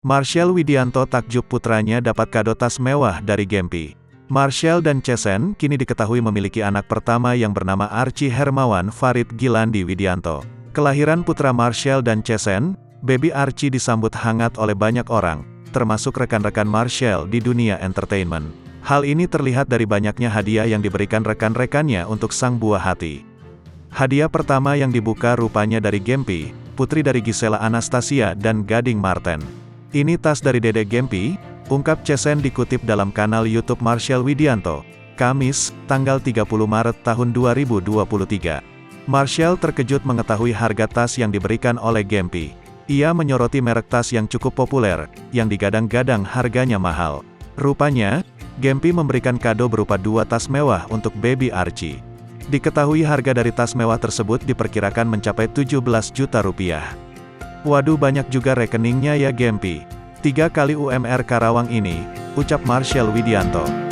Marshall Widianto takjub putranya dapat kado tas mewah dari Gempi. Marshall dan Cesen kini diketahui memiliki anak pertama yang bernama Archie Hermawan Farid Gilandi Widianto. Kelahiran putra Marshall dan Cesen, baby Archie disambut hangat oleh banyak orang, termasuk rekan-rekan Marshall di dunia entertainment. Hal ini terlihat dari banyaknya hadiah yang diberikan rekan-rekannya untuk sang buah hati. Hadiah pertama yang dibuka rupanya dari Gempi, putri dari Gisela Anastasia dan Gading Marten. Ini tas dari Dedek Gempi, ungkap Cesen dikutip dalam kanal YouTube Marshall Widianto, Kamis, tanggal 30 Maret tahun 2023. Marshall terkejut mengetahui harga tas yang diberikan oleh Gempi. Ia menyoroti merek tas yang cukup populer, yang digadang-gadang harganya mahal. Rupanya, Gempi memberikan kado berupa 2 tas mewah untuk baby Archie. Diketahui harga dari tas mewah tersebut diperkirakan mencapai 17 juta rupiah. Waduh, banyak juga rekeningnya ya Gempi. 3 kali UMR Karawang ini, ucap Marshall Widianto.